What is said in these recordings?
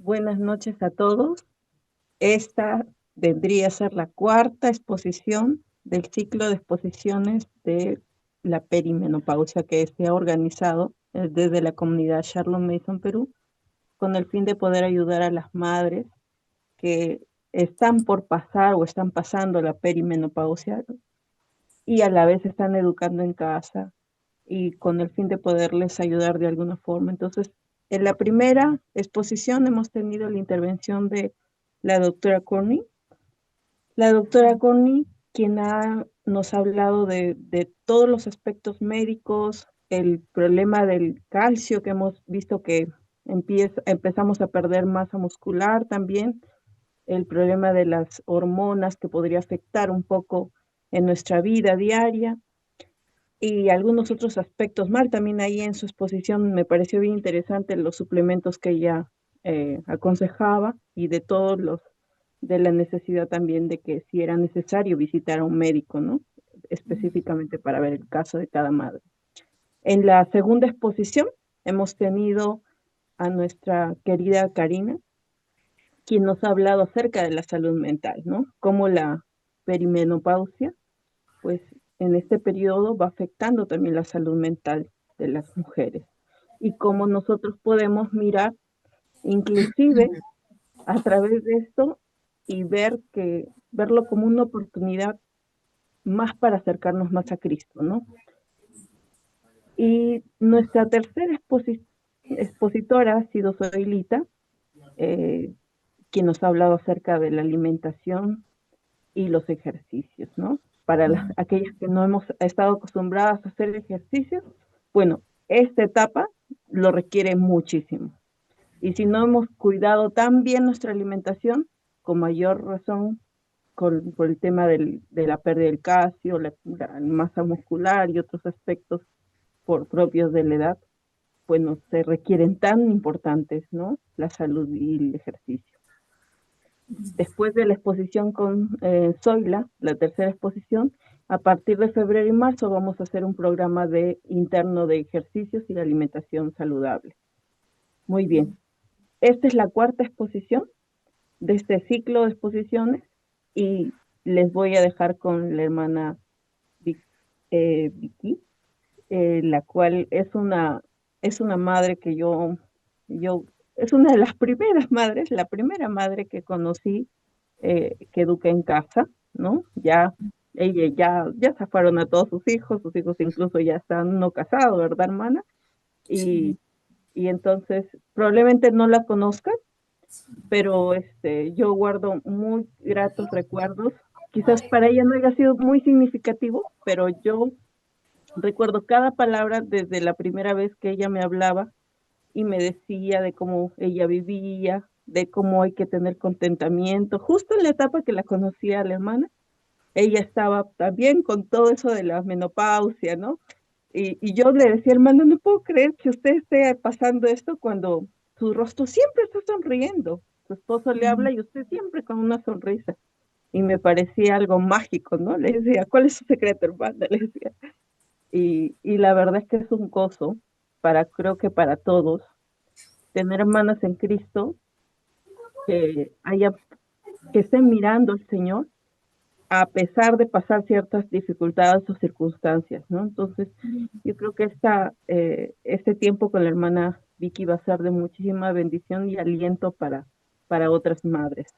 Buenas noches a todos. Esta vendría a ser la cuarta exposición del ciclo de exposiciones de la perimenopausia que se ha organizado desde la comunidad Charlotte Mason Perú con el fin de poder ayudar a las madres que están por pasar o están pasando la perimenopausia y a la vez están educando en casa y con el fin de poderles ayudar de alguna forma. Entonces, en la primera exposición hemos tenido la intervención de la doctora Corney. La doctora Corney, quien nos ha hablado de todos los aspectos médicos, el problema del calcio que hemos visto que empezamos a perder masa muscular también, el problema de las hormonas que podría afectar un poco en nuestra vida diaria y algunos otros aspectos más. También ahí en su exposición me pareció bien interesante los suplementos que ella aconsejaba y de todos los, de la necesidad también de que si era necesario visitar a un médico, ¿no? Específicamente para ver el caso de cada madre. En la segunda exposición hemos tenido a nuestra querida Karina, quien nos ha hablado acerca de la salud mental, ¿no? Cómo la perimenopausia pues en este periodo va afectando también la salud mental de las mujeres y cómo nosotros podemos mirar inclusive a través de esto y verlo como una oportunidad más para acercarnos más a Cristo, ¿no? Y nuestra tercera expositora ha sido Zoilita, eh, quien nos ha hablado acerca de la alimentación y los ejercicios, ¿no? Para aquellas que no hemos estado acostumbradas a hacer ejercicios, bueno, esta etapa lo requiere muchísimo. Y si no hemos cuidado tan bien nuestra alimentación, con mayor razón, por el tema de la pérdida del calcio, la masa muscular y otros aspectos por propios de la edad, bueno, se requieren tan importantes, ¿no? La salud y el ejercicio. Después de la exposición con Zoila, la tercera exposición, a partir de febrero y marzo vamos a hacer un programa de interno de ejercicios y de alimentación saludable. Muy bien. Esta es la cuarta exposición de este ciclo de exposiciones y les voy a dejar con la hermana Vicky, la cual es una madre que yo, es una de las primeras madres, la primera madre que conocí que educa en casa, ¿no? Ya se fueron a todos sus hijos incluso ya están no casados, ¿verdad, hermana? Sí, Y, y entonces probablemente no la conozcan, pero yo guardo muy gratos recuerdos. Quizás para ella no haya sido muy significativo, pero yo recuerdo cada palabra desde la primera vez que ella me hablaba y me decía de cómo ella vivía, de cómo hay que tener contentamiento. Justo en la etapa que la conocía a la hermana, ella estaba también con todo eso de la menopausia, ¿no? Y yo le decía, hermano, no puedo creer que usted esté pasando esto cuando su rostro siempre está sonriendo. Su esposo le habla y usted siempre con una sonrisa. Y me parecía algo mágico, ¿no? Le decía, ¿cuál es su secreto, hermana? Le decía. Y la verdad es que es un gozo creo que para todos, tener hermanas en Cristo que que estén mirando al Señor a pesar de pasar ciertas dificultades o circunstancias, ¿no? Entonces, yo creo que este tiempo con la hermana Vicky va a ser de muchísima bendición y aliento para otras madres.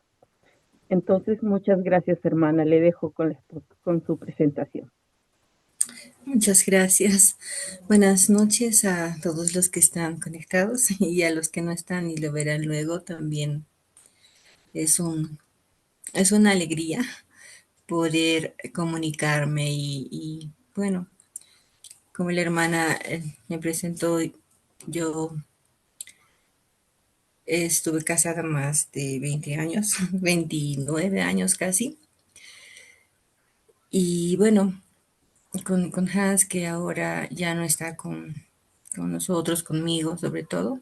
Entonces, muchas gracias, hermana. Le dejo con su presentación. muchas gracias. Buenas noches a todos los que están conectados y a los que no están y lo verán luego también. Es un, es una alegría poder comunicarme bueno, como la hermana me presentó, yo estuve casada más de 20 años, 29 años casi. Y bueno, con Hans, que ahora ya no está con nosotros, conmigo sobre todo.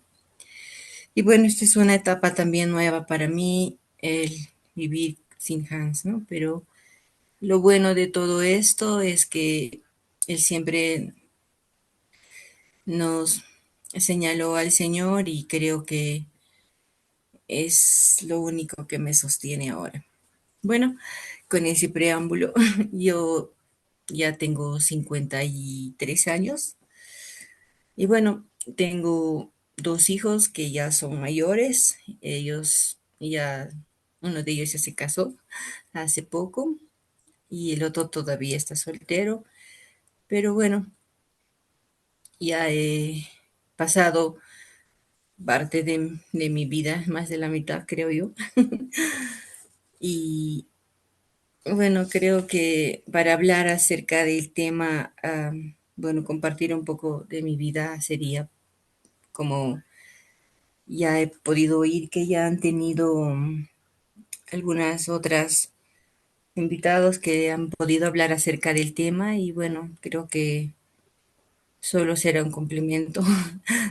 Y bueno, esta es una etapa también nueva para mí, el vivir sin Hans, ¿no? Pero lo bueno de todo esto es que él siempre nos señaló al Señor y creo que es lo único que me sostiene ahora. Bueno, con ese preámbulo, yo ya tengo 53 años y bueno, tengo dos hijos que ya son mayores. Ellos ya, uno de ellos ya se casó hace poco y el otro todavía está soltero. Pero bueno, ya he pasado parte de mi vida, más de la mitad, creo yo. Y bueno, creo que para hablar acerca del tema, bueno, compartir un poco de mi vida sería como ya he podido oír que ya han tenido algunas otras invitados que han podido hablar acerca del tema y bueno, creo que solo será un complemento,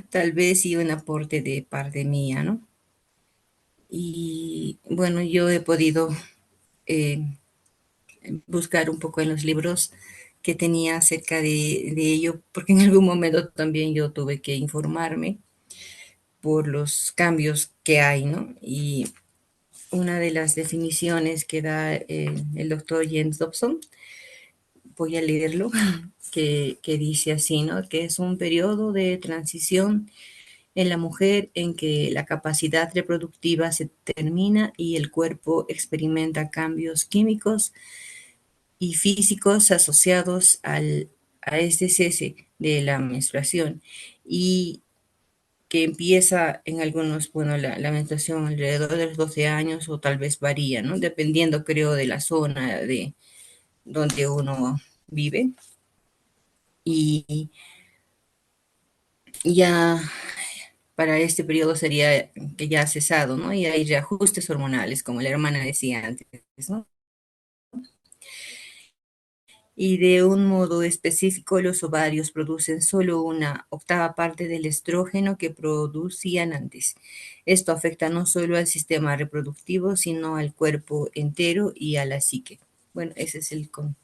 tal vez y un aporte de parte mía, ¿no? Y bueno, yo he podido eh, buscar un poco en los libros que tenía acerca de ello, porque en algún momento también yo tuve que informarme por los cambios que hay, ¿no? Y una de las definiciones que da el doctor Jens Dobson, voy a leerlo, que dice así, ¿no? Que es un periodo de transición en la mujer en que la capacidad reproductiva se termina y el cuerpo experimenta cambios químicos y físicos asociados a este cese de la menstruación y que empieza en algunos, bueno, la menstruación alrededor de los 12 años o tal vez varía, ¿no? Dependiendo, creo, de la zona de donde uno vive. Y ya para este periodo sería que ya ha cesado, ¿no? Y hay reajustes hormonales, como la hermana decía antes, ¿no? Y de un modo específico, los ovarios producen solo una octava parte del estrógeno que producían antes. Esto afecta no solo al sistema reproductivo, sino al cuerpo entero y a la psique. Bueno, esa es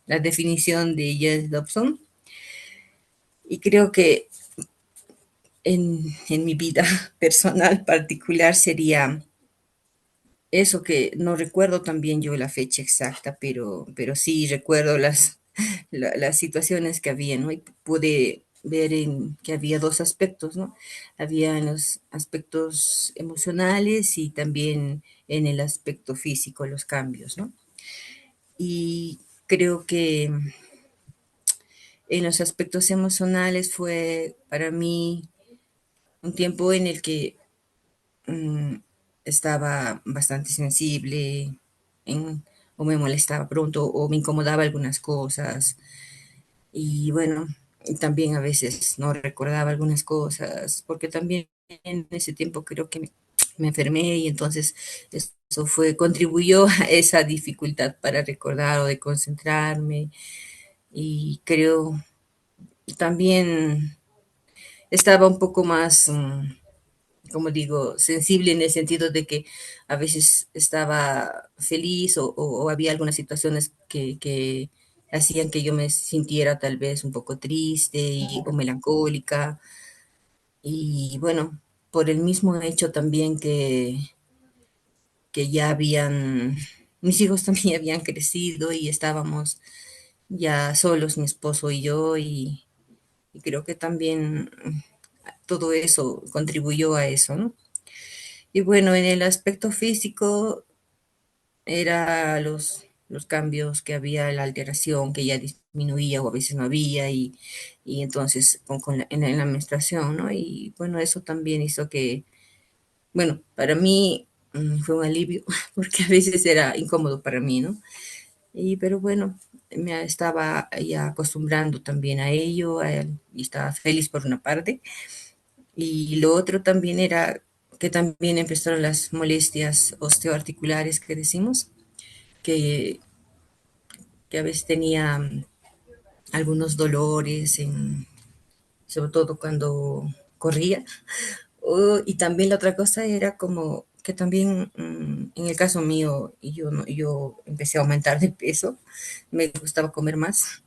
la definición de Jess Dobson. Y creo que en mi vida personal particular sería eso que no recuerdo también yo la fecha exacta, pero sí recuerdo las situaciones que había, ¿no? Y pude ver que había dos aspectos, ¿no? Había en los aspectos emocionales y también en el aspecto físico, los cambios, ¿no? Y creo que en los aspectos emocionales fue para mí un tiempo en el que mm, estaba bastante sensible en- o me molestaba pronto o me incomodaba algunas cosas y bueno, y también a veces no recordaba algunas cosas porque también en ese tiempo creo que me enfermé y entonces eso contribuyó a esa dificultad para recordar o de concentrarme y creo también estaba un poco más como digo, sensible en el sentido de que a veces estaba feliz o había algunas situaciones que hacían que yo me sintiera tal vez un poco triste o melancólica. Y bueno, por el mismo hecho también que ya habían, mis hijos también habían crecido y estábamos ya solos, mi esposo y yo, y creo que también todo eso contribuyó a eso, ¿no? Y bueno, en el aspecto físico era los cambios que había, la alteración que ya disminuía o a veces no había y entonces en la menstruación, ¿no? Y bueno, eso también hizo que, bueno, para mí fue un alivio porque a veces era incómodo para mí, ¿no? Pero bueno, me estaba ya acostumbrando también a ello y estaba feliz por una parte. Y lo otro también era que también empezaron las molestias osteoarticulares que decimos, que, que a veces tenía algunos dolores, sobre todo cuando corría. Y también la otra cosa era como que también en el caso mío, yo empecé a aumentar de peso, me gustaba comer más.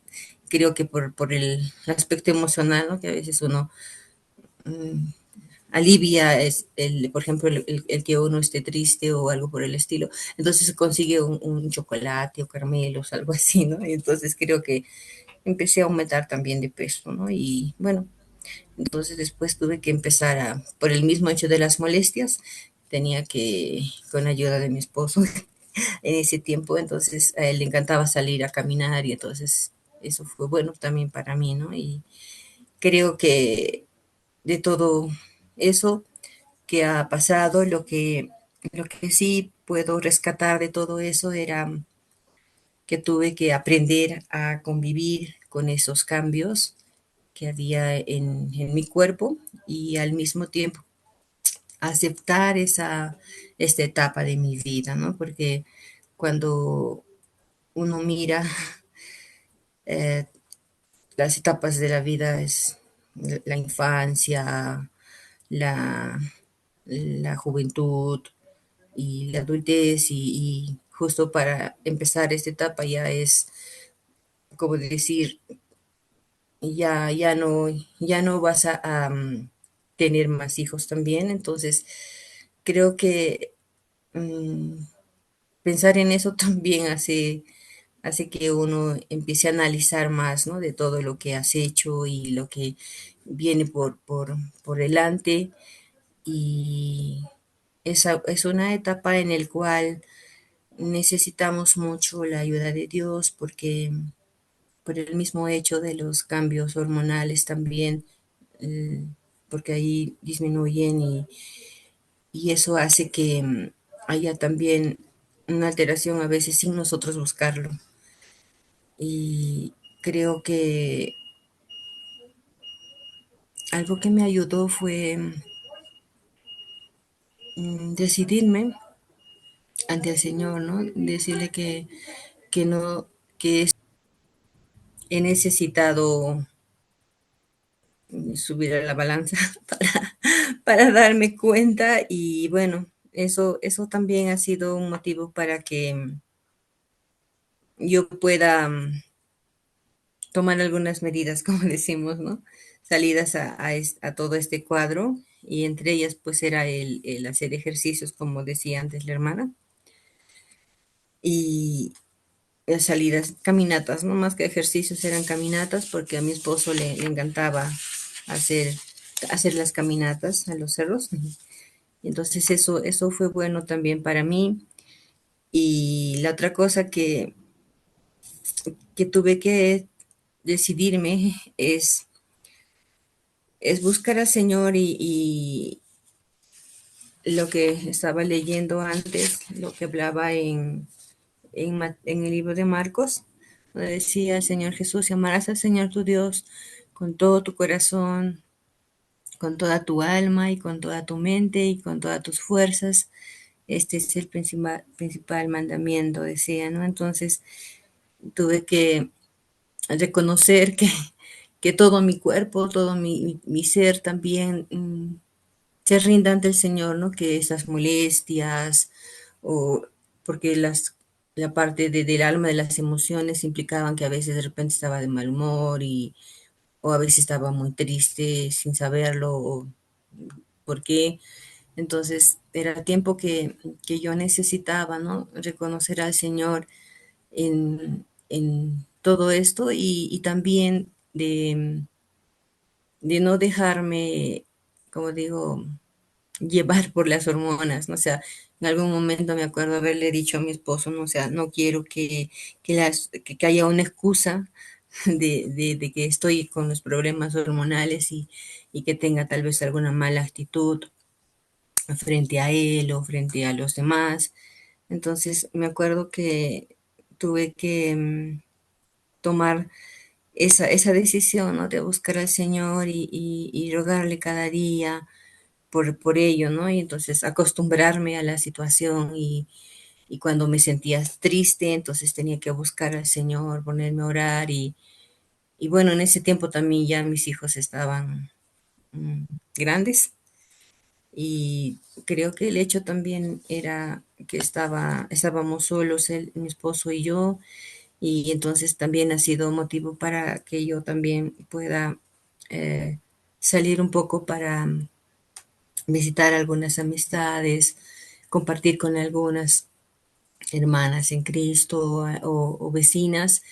Creo que por el aspecto emocional, ¿no? Que a veces uno alivia, por ejemplo, el que uno esté triste o algo por el estilo. Entonces se consigue un chocolate o caramelos, algo así, ¿no? Y entonces creo que empecé a aumentar también de peso, ¿no? Y bueno, entonces después tuve que empezar por el mismo hecho de las molestias, tenía que, con ayuda de mi esposo en ese tiempo, entonces a él le encantaba salir a caminar y entonces eso fue bueno también para mí, ¿no? Y creo que de todo eso que ha pasado, lo que sí puedo rescatar de todo eso era que tuve que aprender a convivir con esos cambios que había en mi cuerpo y al mismo tiempo aceptar esta etapa de mi vida, ¿no? Porque cuando uno mira eh, las etapas de la vida es la infancia, la, la juventud y la adultez y justo para empezar esta etapa ya es como decir, ya no vas a tener más hijos también, entonces creo que mm, pensar en eso también hace que uno empiece a analizar más, ¿no? De todo lo que has hecho y lo que viene por delante. Y esa es una etapa en la cual necesitamos mucho la ayuda de Dios porque por el mismo hecho de los cambios hormonales también, eh, porque ahí disminuyen y eso hace que haya también una alteración a veces sin nosotros buscarlo. Y creo que algo que me ayudó fue decidirme ante el Señor, ¿no? Decirle que no, que he necesitado subir a la balanza para darme cuenta y bueno, eso también ha sido un motivo para que yo pueda tomar algunas medidas, como decimos, ¿no? Salidas a todo este cuadro y entre ellas pues era el hacer ejercicios, como decía antes la hermana, y las salidas, caminatas, no más que ejercicios eran caminatas porque a mi esposo le encantaba hacer, hacer las caminatas a los cerros. Y entonces eso fue bueno también para mí. Y la otra cosa que tuve que decidirme es buscar al Señor y lo que estaba leyendo antes, lo que hablaba en el libro de Marcos, donde decía el Señor Jesús, y amarás al Señor tu Dios con todo tu corazón, con toda tu alma y con toda tu mente y con todas tus fuerzas. Este es el principal mandamiento, decía, ¿no? Entonces tuve que reconocer que todo mi cuerpo, todo mi ser también se rinda ante el Señor, ¿no? Que esas molestias o porque la parte del alma, de las emociones implicaban que a veces de repente estaba de mal humor o a veces estaba muy triste sin saberlo o por qué. Entonces era tiempo que yo necesitaba, ¿no? Reconocer al Señor en todo esto y también de no dejarme, como digo, llevar por las hormonas, ¿no? O sea, en algún momento me acuerdo haberle dicho a mi esposo, ¿no? O sea, no quiero que haya una excusa de que estoy con los problemas hormonales y que tenga tal vez alguna mala actitud frente a él o frente a los demás. Entonces me acuerdo que tuve que tomar esa decisión, ¿no? De buscar al Señor y rogarle cada día por ello, ¿no? Y entonces acostumbrarme a la situación y cuando me sentía triste, entonces tenía que buscar al Señor, ponerme a orar y bueno, en ese tiempo también ya mis hijos estaban grandes y creo que el hecho también era que estábamos solos, mi esposo y yo, y entonces también ha sido motivo para que yo también pueda eh, salir un poco visitar algunas amistades, compartir con algunas hermanas en Cristo o vecinas.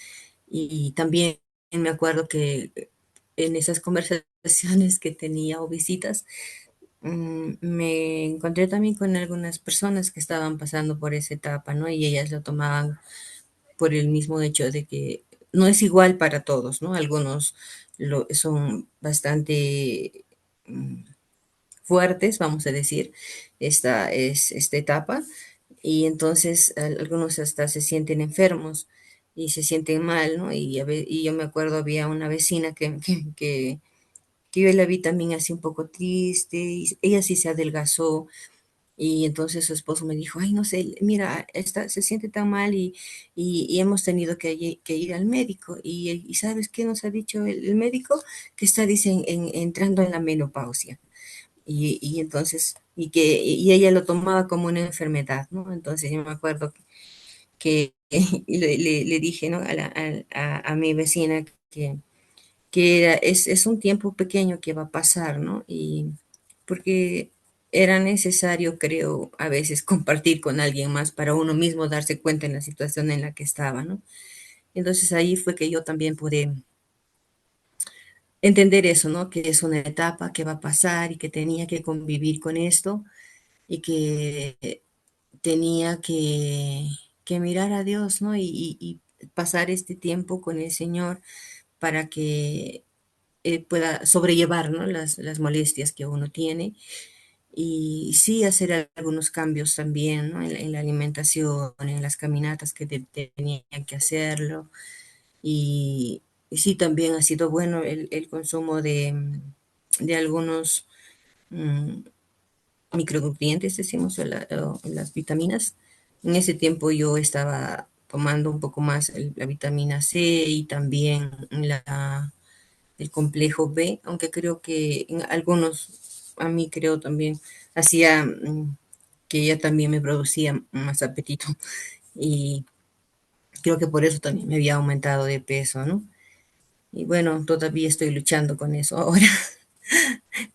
Y también me acuerdo que en esas conversaciones que tenía o visitas, me encontré también con algunas personas que estaban pasando por esa etapa, ¿no? Y ellas lo tomaban por el mismo hecho de que no es igual para todos, ¿no? Algunos son bastante fuertes, vamos a decir, esta etapa, y entonces algunos hasta se sienten enfermos y se sienten mal, ¿no? Y yo me acuerdo, había una vecina que yo la vi también así un poco triste, y ella sí se adelgazó, y entonces su esposo me dijo, ay, no sé, mira, se siente tan mal y hemos tenido que ir al médico. Y ¿sabes qué nos ha dicho el médico? Que está, dicen, entrando en la menopausia. Y entonces, y ella lo tomaba como una enfermedad, ¿no? Entonces yo me acuerdo que le dije, ¿no? A mi vecina es un tiempo pequeño que va a pasar, ¿no? Y porque era necesario, creo, a veces compartir con alguien más para uno mismo darse cuenta en la situación en la que estaba, ¿no? Entonces ahí fue que yo también pude entender eso, ¿no? Que es una etapa que va a pasar y que tenía que convivir con esto y que tenía que mirar a Dios, ¿no? Y pasar este tiempo con el Señor para que pueda sobrellevar, ¿no? Las molestias que uno tiene y sí hacer algunos cambios también, ¿no? En la alimentación, en las caminatas que tenían que hacerlo. Y sí, también ha sido bueno el consumo de algunos mm, micronutrientes, decimos, o las vitaminas. En ese tiempo yo estaba tomando un poco más la vitamina C y también el complejo B, aunque creo que en algunos, a mí creo también, hacía que ella también me producía más apetito y creo que por eso también me había aumentado de peso, ¿no? Y bueno, todavía estoy luchando con eso ahora,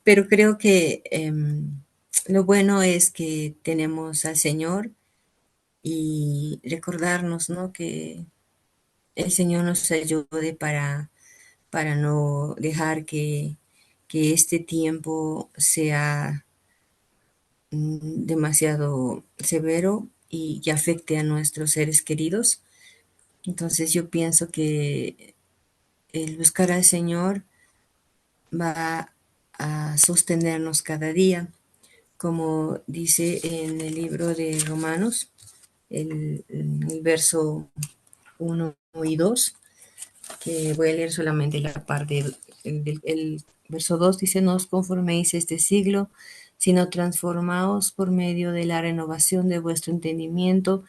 pero creo que lo bueno es que tenemos al Señor y recordarnos, ¿no? Que el Señor nos ayude para no dejar que este tiempo sea demasiado severo y que afecte a nuestros seres queridos. Entonces yo pienso que el buscar al Señor va a sostenernos cada día, como dice en el libro de Romanos, el verso 1 y 2, que voy a leer solamente la parte del verso 2, dice, no os conforméis a este siglo, sino transformaos por medio de la renovación de vuestro entendimiento,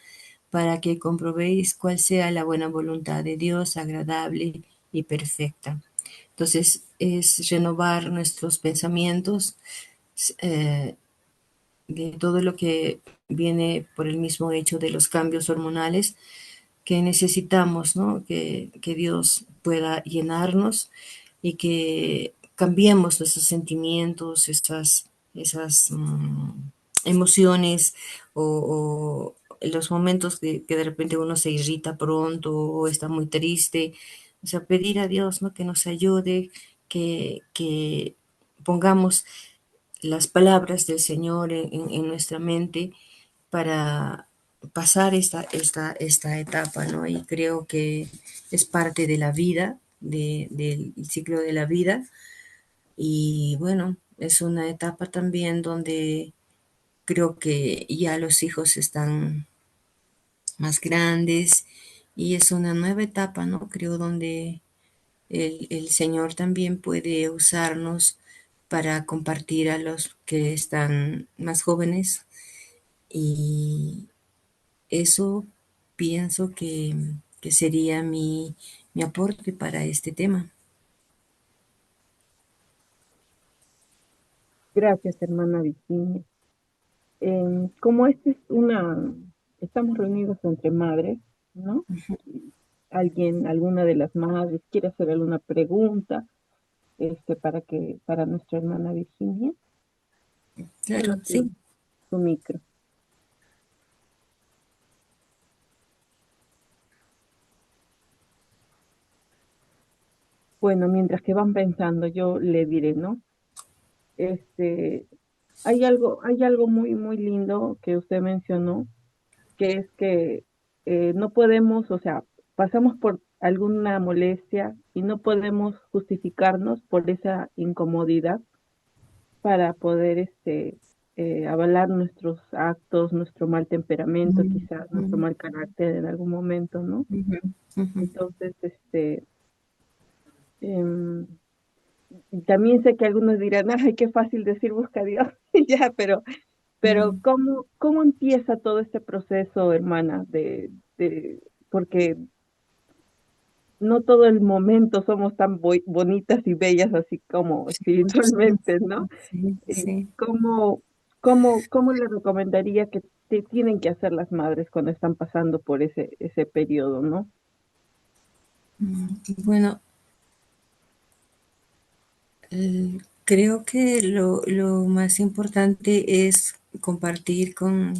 para que comprobéis cuál sea la buena voluntad de Dios, agradable y perfecta. Entonces, es renovar nuestros pensamientos, eh, de todo lo que viene por el mismo hecho de los cambios hormonales que necesitamos, ¿no? Que Dios pueda llenarnos y que cambiemos nuestros sentimientos, esas emociones o los momentos que de repente uno se irrita pronto o está muy triste. O sea, pedir a Dios, ¿no? Que nos ayude, que pongamos las palabras del Señor en nuestra mente para pasar esta etapa, ¿no? Y creo que es parte de la vida, del ciclo de la vida. Y bueno, es una etapa también donde creo que ya los hijos están más grandes y es una nueva etapa, ¿no? Creo donde el Señor también puede usarnos para compartir a los que están más jóvenes y eso pienso que sería mi aporte para este tema. Gracias, hermana Virginia. Como estamos reunidos entre madres, ¿no? Alguna de las madres quiere hacer alguna pregunta, para nuestra hermana Virginia. Claro, solo sí. su micro. Bueno, mientras que van pensando, yo le diré, ¿no? Este, hay algo muy, muy lindo que usted mencionó, que es que no podemos, o sea, pasamos por alguna molestia y no podemos justificarnos por esa incomodidad para poder avalar nuestros actos, nuestro mal temperamento, Ujú, quizás nuestro ujú, mal carácter en algún momento, ¿no? ujú, ujú, Entonces, em, y también sé que algunos dirán, ay, qué fácil decir busca a Dios, y ya, pero ujú. ¿cómo empieza todo este proceso, hermana? Porque no todo el momento somos tan bonitas y bellas así como Sí, pues, espiritualmente, ¿no? sí, Y sí. cómo le recomendaría que tienen que hacer las madres cuando están pasando por ese periodo, ¿no? Bueno, creo que lo más importante es compartir con,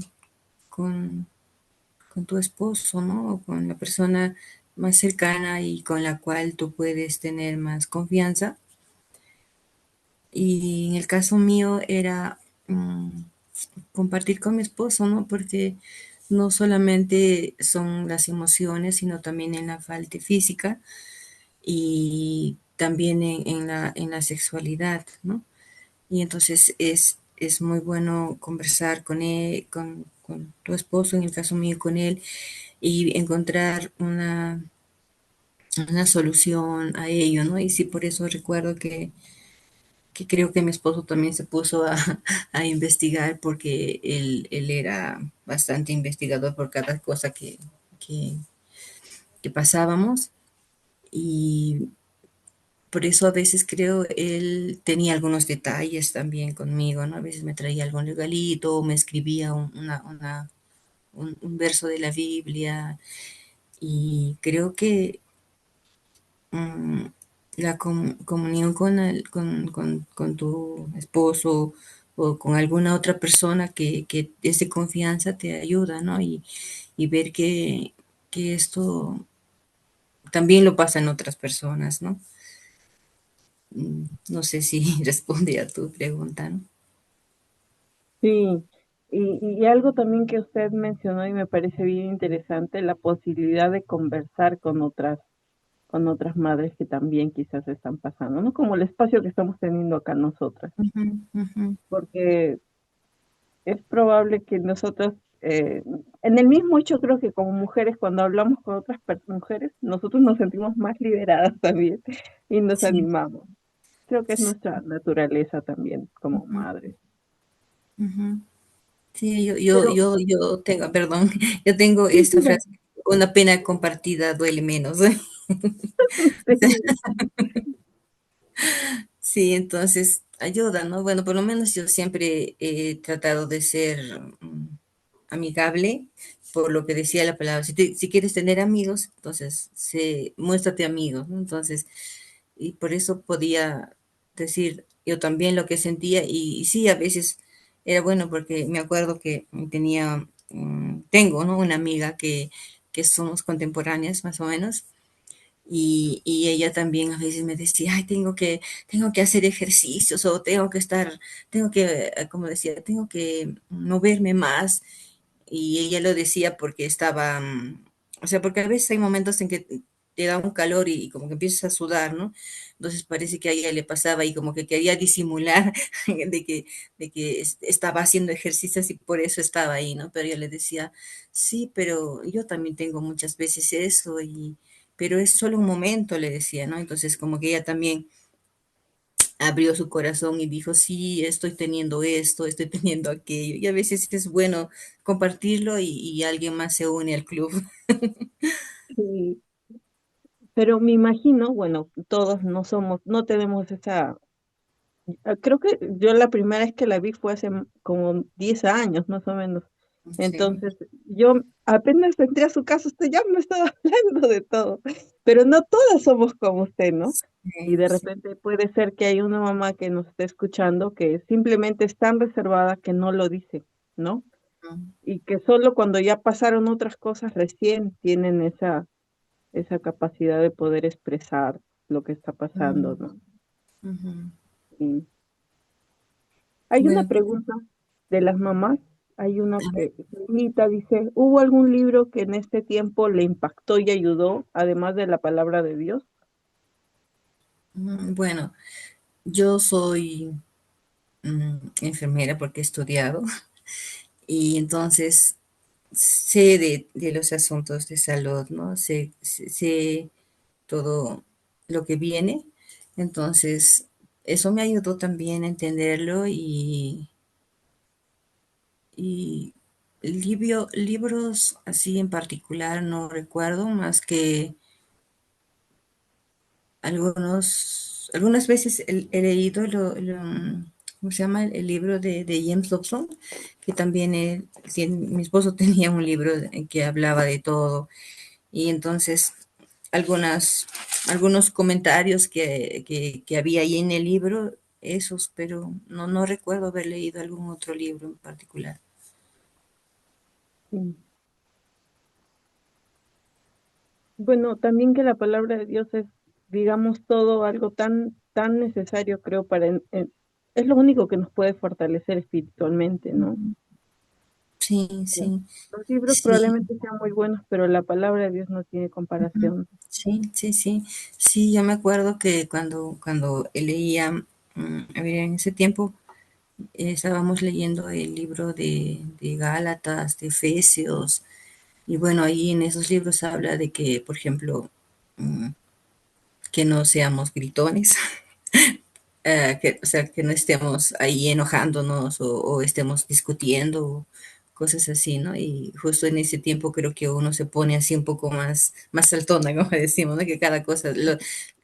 con tu esposo, ¿no? O con la persona más cercana y con la cual tú puedes tener más confianza. Y en el caso mío era compartir con mi esposo, ¿no? Porque no solamente son las emociones, sino también en la falta física y también en la sexualidad, ¿no? Y entonces es muy bueno conversar con él, con tu esposo, en el caso mío con él, y encontrar una solución a ello, ¿no? Y sí, por eso recuerdo que creo que mi esposo también se puso a investigar porque él era bastante investigador por cada cosa que, que pasábamos y por eso a veces creo él tenía algunos detalles también conmigo, ¿no? A veces me traía algún regalito, o me escribía un verso de la Biblia y creo que mm, la comunión con tu esposo o con alguna otra persona que es de confianza te ayuda, ¿no? Y ver que esto también lo pasa en otras personas, ¿no? No sé si responde a tu pregunta, ¿no? Sí, y algo también que usted mencionó y me parece bien interesante, la posibilidad de conversar con otras madres que también quizás están pasando, ¿no? Como el espacio que estamos teniendo acá nosotras, Ujú, ujú, porque es probable que nosotras, en el mismo hecho creo que como mujeres, cuando hablamos con otras mujeres, nosotros nos sentimos más liberadas también y nos sí, animamos. Creo que es sí, nuestra naturaleza también como ujú, madres. ujú. Sí, Pero yo tengo, perdón, yo tengo esta frase, una pena compartida duele menos. sí, Sí, entonces ayuda, ¿no? Bueno, por lo menos yo siempre he tratado de ser amigable, por lo que decía la palabra. Si quieres tener amigos, entonces muéstrate amigo, ¿no? Entonces, y por eso podía decir yo también lo que sentía y sí, a veces era bueno porque me acuerdo que tengo, ¿no? Una amiga que somos contemporáneas más o menos y ella también a veces me decía, ay, tengo que hacer ejercicios o tengo que, como decía, tengo que moverme más. Y ella lo decía porque estaba, o sea, porque a veces hay momentos en que te da un calor y como que empiezas a sudar, ¿no? Entonces parece que a ella le pasaba y como que quería disimular de que estaba haciendo ejercicios y por eso estaba ahí, ¿no? Pero yo le decía, sí, pero yo también tengo muchas veces eso pero es solo un momento, le decía, ¿no? Entonces, como que ella también abrió su corazón y dijo, sí, estoy teniendo esto, estoy teniendo aquello. Y a veces es bueno compartirlo y alguien más se une al club. sí, pero me imagino, bueno, todos no somos, no tenemos esa. Creo que yo la primera vez que la vi fue hace como 10 años, más o menos. Sí, Entonces, yo apenas entré a su casa, usted ya me estaba hablando de todo. Pero no todas somos como usted, ¿no? Y de Sí. repente puede ser que hay una mamá que nos esté escuchando que simplemente es tan reservada que no lo dice, ¿no? Mm, Y que solo cuando ya pasaron otras cosas recién tienen esa capacidad de poder expresar lo que está pasando, mm, ¿no? ujú. Y hay una Bueno, pregunta de las mamás, hay una que Lita dice, ¿hubo algún libro que en este tiempo le impactó y ayudó, además de la palabra de Dios? bueno, yo soy enfermera porque he estudiado y entonces sé de los asuntos de salud, ¿no? Sé todo lo que viene. Entonces, eso me ayudó también a entenderlo y libros así en particular no recuerdo más que algunas veces he leído ¿cómo se llama? El libro de James Dobson, que también mi esposo tenía un libro que hablaba de todo y entonces algunas, algunos comentarios que había ahí en el libro, esos, pero no recuerdo haber leído algún otro libro en particular. Sí. Bueno, también que la palabra de Dios es, digamos, todo algo tan necesario, creo, es lo único que nos puede fortalecer espiritualmente, ¿no? Sí, Bueno, sí, los libros sí. probablemente sean muy buenos, pero la palabra de Dios no tiene Ujú. comparación. Sí, sí, sí. Sí, yo me acuerdo que cuando leía, a ver, en ese tiempo estábamos leyendo el libro de Gálatas, de Efesios, y bueno, ahí en esos libros habla de que, por ejemplo, mm, que no seamos gritones, o sea, que no estemos ahí enojándonos o estemos discutiendo, cosas así, ¿no? Y justo en ese tiempo creo que uno se pone así un poco más saltona, como decimos, ¿no? Que cada cosa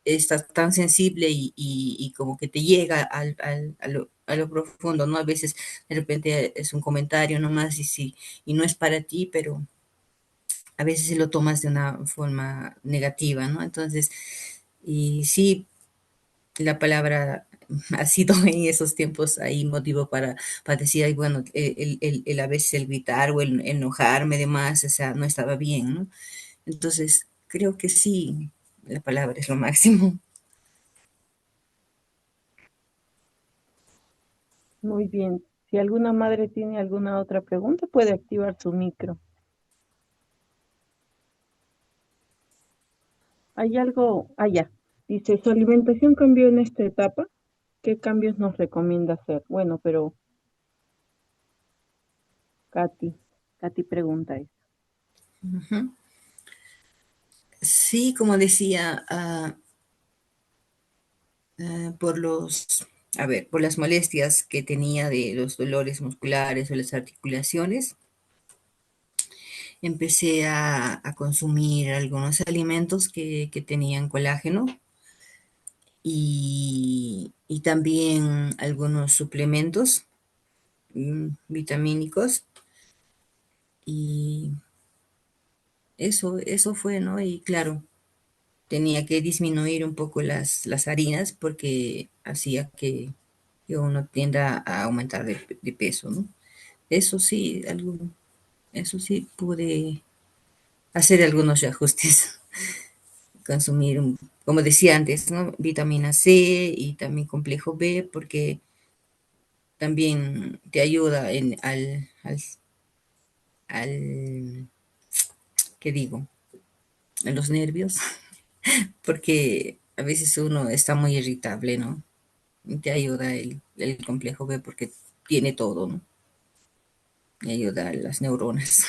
está tan sensible y como que te llega a lo profundo, ¿no? A veces de repente es un comentario nomás y sí, y no es para ti, pero a veces si lo tomas de una forma negativa, ¿no? Entonces, y sí, la palabra ha sido en esos tiempos ahí motivo para decir, ay, bueno, el a veces el gritar o el enojarme de más, o sea, no estaba bien, ¿no? Entonces, creo que sí, la palabra es lo máximo. Muy bien. Si alguna madre tiene alguna otra pregunta, puede activar su micro. ¿Hay algo allá? Dice, ¿su alimentación cambió en esta etapa? ¿Qué cambios nos recomienda hacer? Bueno, pero Katy, Katy pregunta eso. Ujú. Sí, como decía, por por las molestias que tenía de los dolores musculares o las articulaciones, empecé a consumir algunos alimentos que tenían colágeno y también algunos suplementos vitamínicos y eso fue, ¿no? Y claro, tenía que disminuir un poco las harinas porque hacía que uno tienda a aumentar de peso, ¿no? Eso sí, eso sí pude hacer algunos ajustes, consumir, como decía antes, ¿no? Vitamina C y también complejo B porque también te ayuda al ¿qué digo? En los nervios, porque a veces uno está muy irritable, ¿no? Y te ayuda el complejo B porque tiene todo, ¿no? Y ayuda a las neuronas.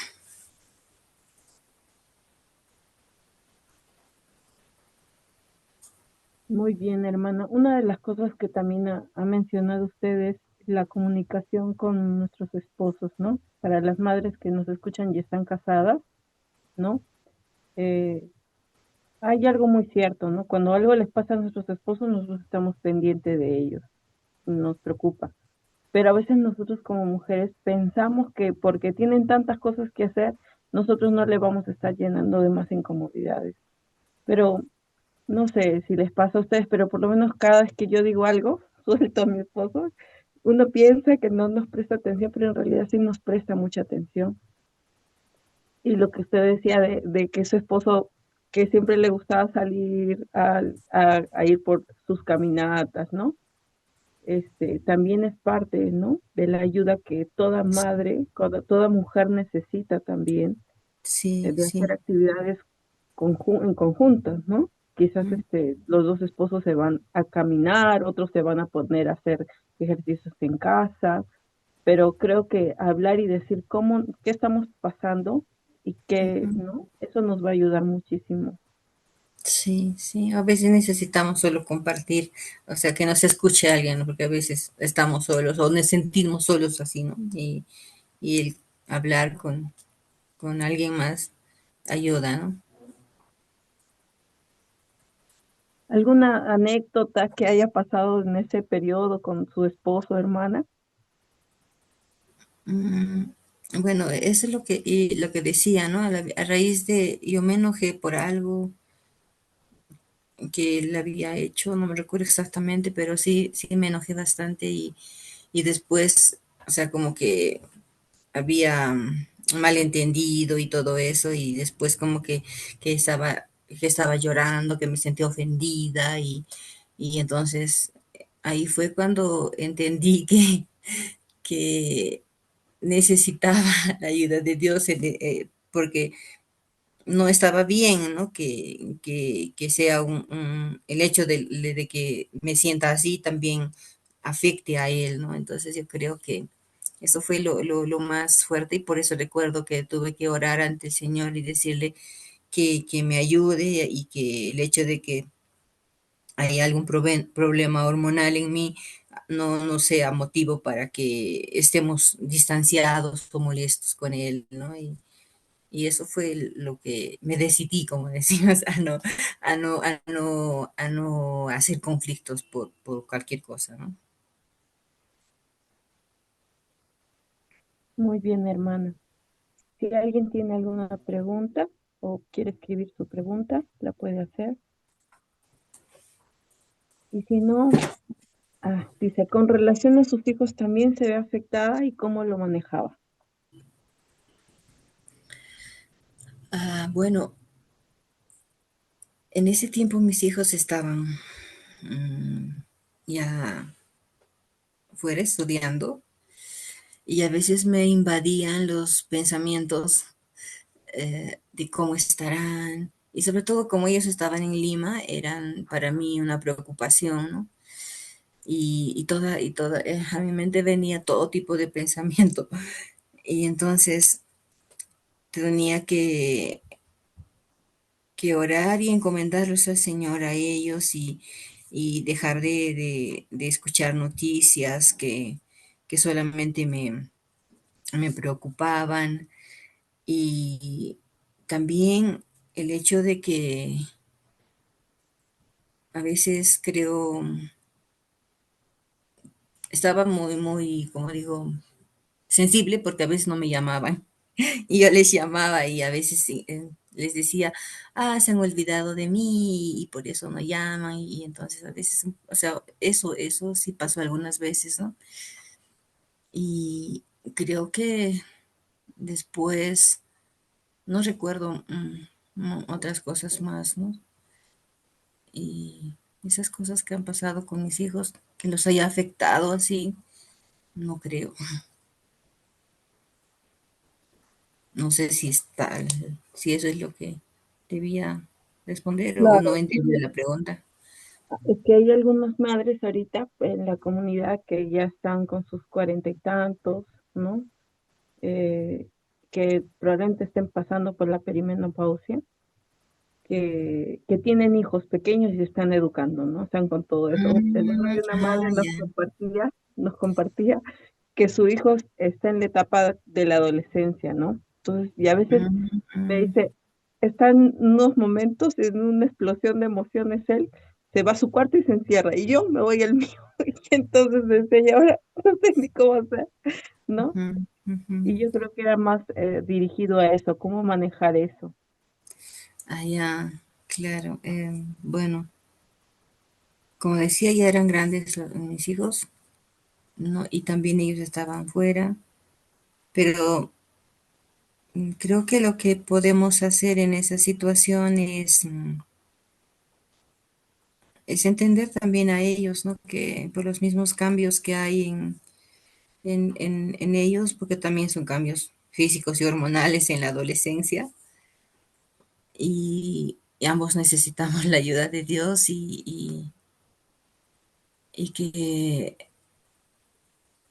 Muy bien, hermana. Una de las cosas que también ha mencionado usted es la comunicación con nuestros esposos, ¿no? Para las madres que nos escuchan y están casadas, ¿no? Eh, Hay algo muy cierto, ¿no? Cuando algo les pasa a nuestros esposos, nosotros estamos pendientes de ellos, nos preocupa. Pero a veces nosotros como mujeres pensamos que porque tienen tantas cosas que hacer, nosotros no le vamos a estar llenando de más incomodidades. Pero No sé si les pasa a ustedes, pero por lo menos cada vez que yo digo algo, suelto a mi esposo, uno piensa que no nos presta atención, pero en realidad sí nos presta mucha atención. Y lo que usted decía de que su esposo, que siempre le gustaba salir a ir por sus caminatas, ¿no? También es parte, ¿no? De la ayuda que toda madre, toda mujer necesita también, Sí, de hacer sí. actividades en conjuntas, ¿no? Quizás Mm, los dos esposos se van a caminar, otros se van a poner a hacer ejercicios en casa, pero creo que hablar y decir qué estamos pasando y qué, ujú. ¿no? Eso nos va a ayudar muchísimo. Sí, sí, a veces necesitamos solo compartir, o sea, que nos escuche alguien, ¿no? Porque a veces estamos solos o nos sentimos solos así, ¿no? Y el hablar con alguien más ayuda, ¿no? ¿Alguna anécdota que haya pasado en ese periodo con su esposo o hermana? Mm, bueno, eso es lo que, y lo que decía, ¿no? A raíz de, yo me enojé por algo que él había hecho, no me recuerdo exactamente, pero sí, sí me enojé bastante y después, o sea, como que había malentendido y todo eso, y después como que estaba llorando, que me sentía ofendida, y entonces ahí fue cuando entendí que necesitaba la ayuda de Dios, porque no estaba bien, ¿no? Que sea el hecho de que me sienta así también afecte a él, ¿no? Entonces yo creo que eso fue lo más fuerte y por eso recuerdo que tuve que orar ante el Señor y decirle que me ayude y que el hecho de que hay algún problema hormonal en mí no sea motivo para que estemos distanciados o molestos con él, ¿no? Y eso fue lo que me decidí, como decimos, a no hacer conflictos por cualquier cosa, ¿no? Muy bien, hermana. Si alguien tiene alguna pregunta o quiere escribir su pregunta, la puede hacer. Y si no, dice, con relación a sus hijos también se ve afectada y cómo lo manejaba. Bueno, en ese tiempo mis hijos estaban ya fuera estudiando y a veces me invadían los pensamientos de cómo estarán y sobre todo como ellos estaban en Lima, eran para mí una preocupación, ¿no? A mi mente venía todo tipo de pensamiento y entonces tenía que orar y encomendarlos al Señor a ellos y dejar de escuchar noticias que solamente me preocupaban y también el hecho de que a veces creo estaba muy, como digo, sensible porque a veces no me llamaban y yo les llamaba y a veces sí, les decía, se han olvidado de mí y por eso no llaman y entonces a veces, o sea, eso sí pasó algunas veces, ¿no? Y creo que después, no recuerdo no, otras cosas más, ¿no? Y esas cosas que han pasado con mis hijos, que los haya afectado así, no creo. No sé si eso es lo que debía responder o no Claro, entendí sí. la pregunta. Es que hay algunas madres ahorita en la comunidad que ya están con sus cuarenta y tantos, ¿no? Que probablemente estén pasando por la perimenopausia, que tienen hijos pequeños y se están educando, ¿no? Están con todo eso. El otro día una madre Ya. nos compartía que su hijo está en la etapa de la adolescencia, ¿no? Entonces, y a veces me Mm, dice, está en unos momentos, en una explosión de emociones él, se va a su cuarto y se encierra, y yo me voy al mío. Y entonces me enseña, ahora no sé ni cómo hacer, ¿no? ujú, ujú. Y yo creo que era más dirigido a eso, cómo manejar eso. Ya. Claro, bueno, como decía, ya eran grandes mis hijos, ¿no? Y también ellos estaban fuera, pero creo que lo que podemos hacer en esa situación es entender también a ellos, ¿no? Que por los mismos cambios que hay en ellos, porque también son cambios físicos y hormonales en la adolescencia, y ambos necesitamos la ayuda de Dios y que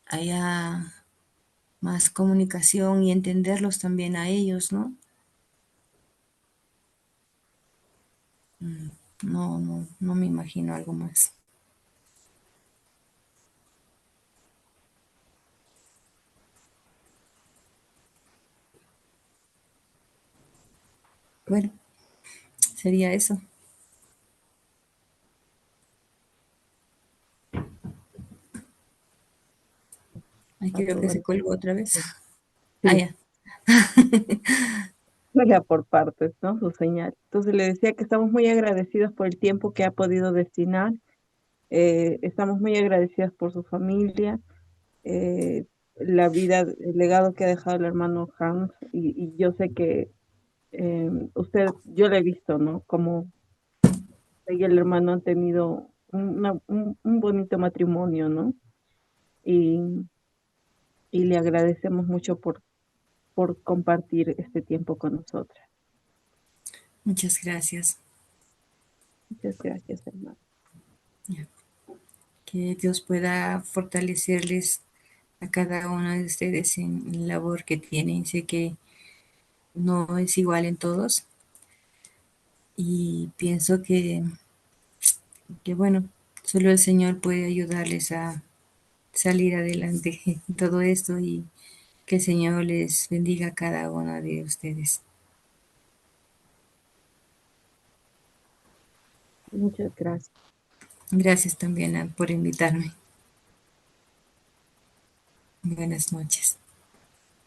haya más comunicación y entenderlos también a ellos, ¿no? No, no, no me imagino algo más. Bueno, sería eso. Ay, a creo que todas se las colgó otra vez. Ah, sí, ya. juega por partes, ¿no? Su señal. Entonces le decía que estamos muy agradecidos por el tiempo que ha podido destinar, estamos muy agradecidos por su familia, la vida, el legado que ha dejado el hermano Hans, y yo sé que usted, yo le he visto, ¿no? Como ella y el hermano han tenido un bonito matrimonio, ¿no? Y, y le agradecemos mucho por compartir este tiempo con nosotras. Muchas gracias. Muchas gracias, hermano. Que Dios pueda fortalecerles a cada uno de ustedes en la labor que tienen. Sé que no es igual en todos y pienso que bueno, solo el Señor puede ayudarles a salir adelante en todo esto y que el Señor les bendiga a cada uno de ustedes. Muchas gracias. Gracias también por invitarme. Buenas noches.